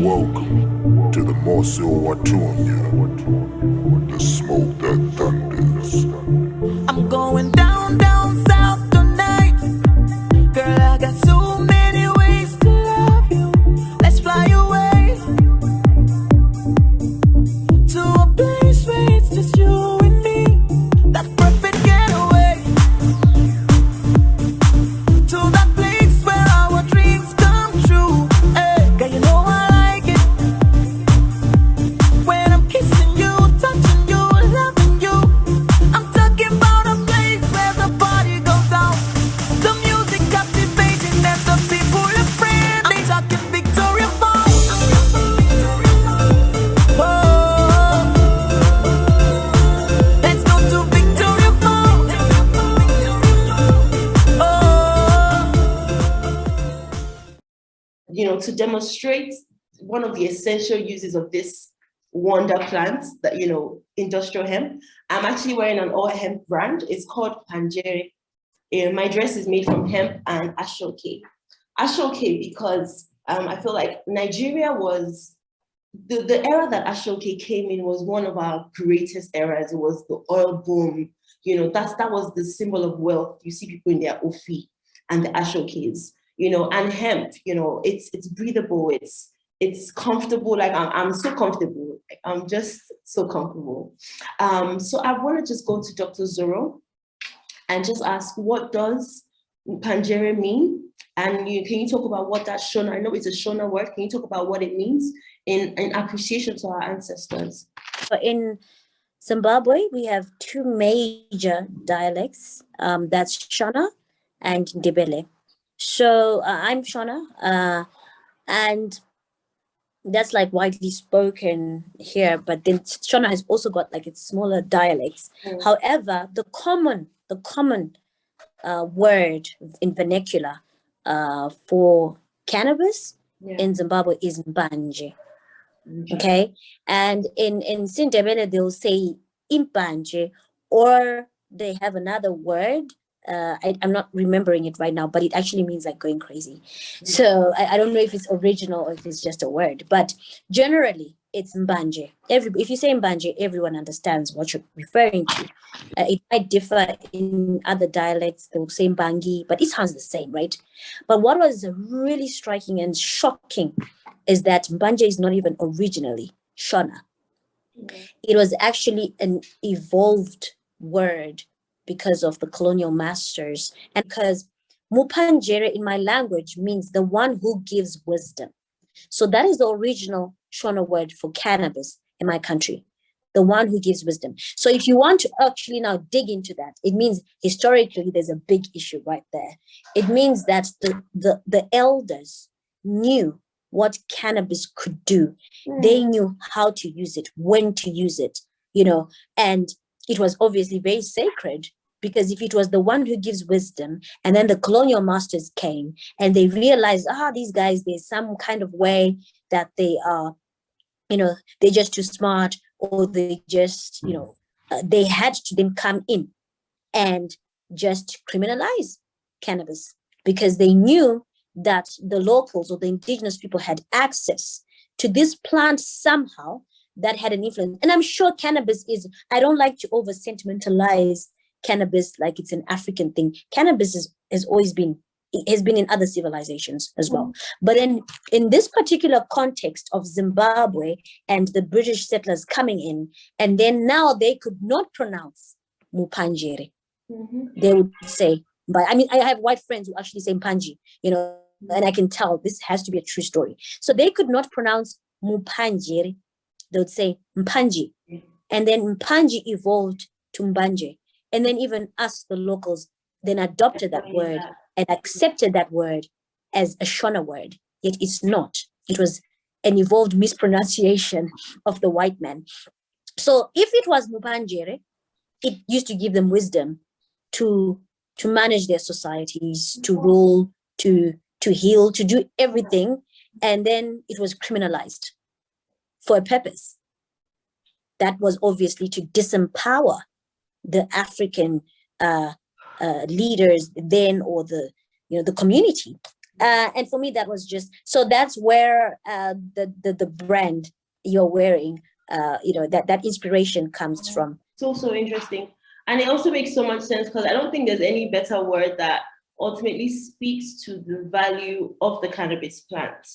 Welcome to the Mosul Watunya, the smoke that thunders. I'm going down, down south tonight. Girl, I got so many ways to love you. Let's fly away to a place where it's just you and me. That perfect getaway to that place where our dreams come true. Hey, girl, you know I like it when I'm kissing you, touching you, loving you. I'm talking about a place where the party goes out, the music captivating and the people are friendly. I'm talking Victoria Falls. Oh, let's go to Victoria Falls. Oh, to demonstrate one of the essential uses of this wonder plant, that industrial hemp. I'm actually wearing an all hemp brand. It's called Panjere. My dress is made from hemp and ashoke. Ashoke because I feel like Nigeria was the era that ashoke came in was one of our greatest eras. It was the oil boom. That was the symbol of wealth. You see people in their ofi and the ashokes. And hemp, it's breathable, it's comfortable. Like I'm so comfortable. I'm just so comfortable. So I want to just go to Dr. Zoro and just ask, what does Panjere mean? And can you talk about what that Shona, I know it's a Shona word, can you talk about what it means in appreciation to our ancestors? In Zimbabwe, we have two major dialects, that's Shona and Ndebele. So I'm Shona, and that's like widely spoken here, but then Shona has also got like its smaller dialects. However, the common word in vernacular for cannabis in Zimbabwe is mbanje. Okay, and in Sindebele they'll say impanje, or they have another word. I'm not remembering it right now, but it actually means like going crazy. So I don't know if it's original or if it's just a word, but generally it's mbanje. If you say mbanje, everyone understands what you're referring to. It might differ in other dialects. They'll say mbangi, but it sounds the same, right? But what was really striking and shocking is that mbanje is not even originally Shona. It was actually an evolved word because of the colonial masters, and because Mupanjere in my language means the one who gives wisdom. So that is the original Shona word for cannabis in my country, the one who gives wisdom. So if you want to actually now dig into that, it means historically there's a big issue right there. It means that the elders knew what cannabis could do. They knew how to use it, when to use it, and it was obviously very sacred, because if it was the one who gives wisdom, and then the colonial masters came and they realized, these guys, there's some kind of way that they are, they're just too smart, or they just, they had to then come in and just criminalize cannabis, because they knew that the locals or the indigenous people had access to this plant somehow that had an influence. And I'm sure cannabis is, I don't like to over sentimentalize cannabis like it's an African thing. Cannabis has always been, it has been in other civilizations as well. But in this particular context of Zimbabwe and the British settlers coming in, and then now they could not pronounce Mupanjere. They would say, but I mean, I have white friends who actually say Mpanji, and I can tell this has to be a true story. So they could not pronounce Mupanjere. They would say Mpanji. And then Mpanji evolved to Mbanje. And then even us, the locals, then adopted that word and accepted that word as a Shona word. Yet it's not. It was an evolved mispronunciation of the white man. So if it was Mupanjere, it used to give them wisdom to manage their societies, to rule, to heal, to do everything. And then it was criminalized for a purpose. That was obviously to disempower the African leaders then, or the community. And for me, that was just, so that's where the brand you're wearing, that inspiration comes from. It's also interesting. And it also makes so much sense because I don't think there's any better word that ultimately speaks to the value of the cannabis plant.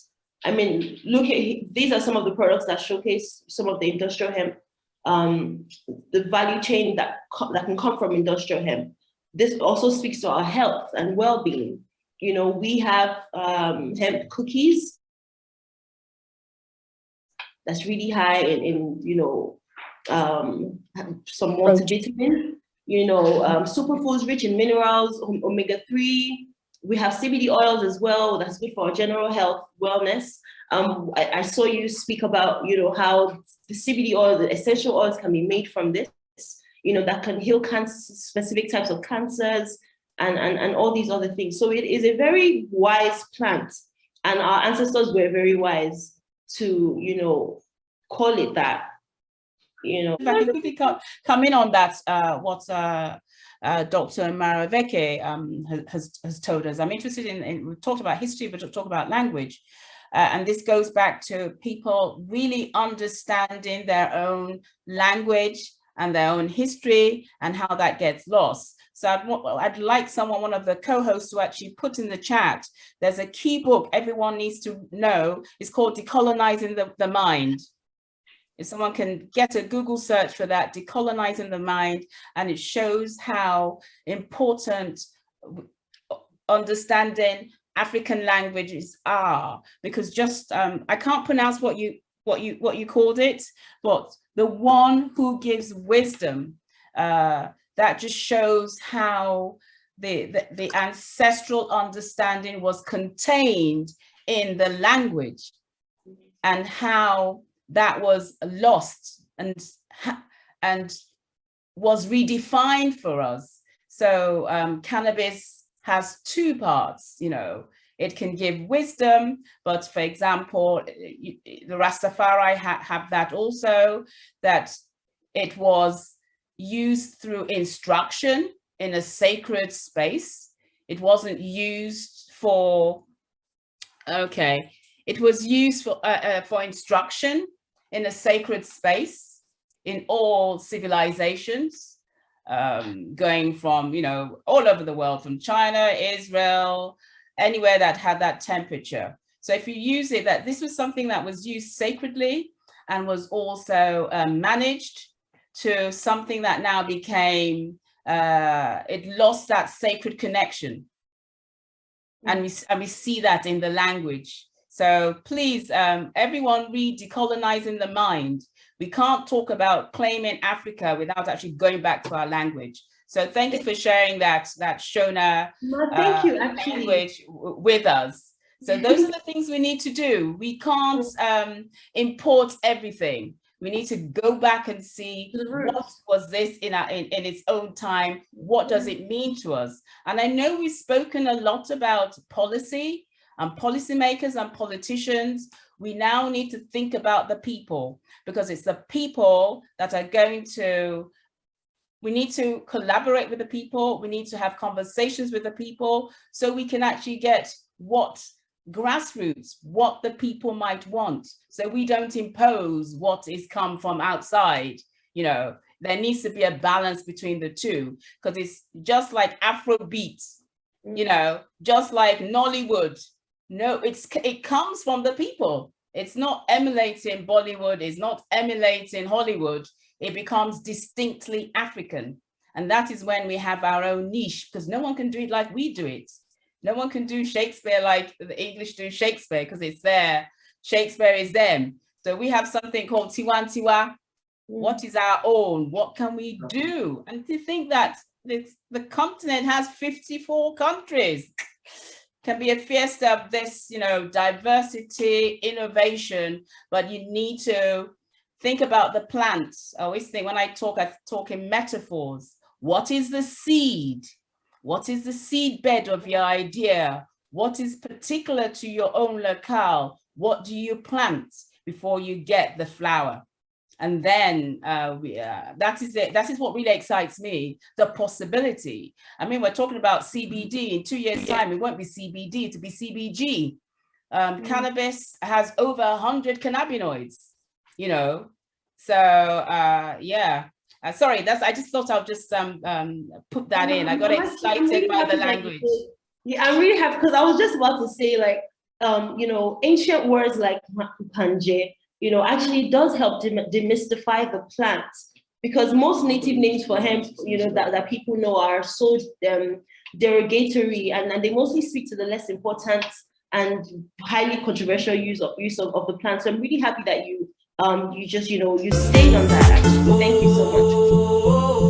I mean, look at, these are some of the products that showcase some of the industrial hemp, the value chain that can come from industrial hemp. This also speaks to our health and well-being. We have hemp cookies that's really high in some multivitamin, superfoods rich in minerals, omega-3. We have CBD oils as well. That's good for our general health, wellness. I saw you speak about, how the CBD oil, the essential oils can be made from this, that can heal cancer, specific types of cancers and all these other things. So it is a very wise plant. And our ancestors were very wise to, call it that. If I can quickly come in on that, what Dr. Maroveke has told us. I'm interested in, we've talked about history, but we'll talk about language. And this goes back to people really understanding their own language and their own history and how that gets lost. So I'd like one of the co-hosts to actually put in the chat, there's a key book everyone needs to know. It's called Decolonizing the Mind. If someone can get a Google search for that, Decolonizing the Mind, and it shows how important understanding African languages are, because just I can't pronounce what you called it, but the one who gives wisdom, that just shows how the ancestral understanding was contained in the language and how that was lost and was redefined for us. So cannabis has two parts, it can give wisdom, but for example, the Rastafari have that also, that it was used through instruction in a sacred space. It wasn't used for, it was used for instruction in a sacred space in all civilizations, going from, all over the world, from China, Israel, anywhere that had that temperature. So if you use it, that this was something that was used sacredly and was also managed to something that now became, it lost that sacred connection. And we see that in the language. So please, everyone read Decolonizing the Mind. We can't talk about claiming Africa without actually going back to our language. So thank you for sharing that Shona language with us. So those are the things we need to do. We can't import everything. We need to go back and see what was this in its own time. What does it mean to us? And I know we've spoken a lot about policy and policymakers and politicians. We now need to think about the people, because it's the people that are going to, we need to collaborate with the people. We need to have conversations with the people so we can actually get what grassroots, what the people might want. So we don't impose what is come from outside. There needs to be a balance between the two, because it's just like Afrobeat, just like Nollywood. No, it comes from the people. It's not emulating Bollywood, it's not emulating Hollywood. It becomes distinctly African. And that is when we have our own niche, because no one can do it like we do it. No one can do Shakespeare like the English do Shakespeare, because it's there. Shakespeare is them. So we have something called Tiwantiwa. What is our own? What can we do? And to think that the continent has 54 countries. Can be a fiesta of this, diversity, innovation, but you need to think about the plants. I always think when I talk in metaphors. What is the seed? What is the seed bed of your idea? What is particular to your own locale? What do you plant before you get the flower? And then that is it. That is what really excites me, the possibility. I mean, we're talking about CBD. In 2 years' time, it won't be CBD, to be CBG. Cannabis has over 100 cannabinoids, you know. So yeah. Sorry, I just thought I'll just put that in. I got excited really by the language. Yeah, I'm really happy because I was just about to say, like, you know, ancient words like panje, you know, actually does help demystify the plant, because most native names for hemp, you know, that people know are so derogatory, and they mostly speak to the less important and highly controversial use of the plant. So I'm really happy that you just, you know, you stayed on that. Actually. Thank you so much.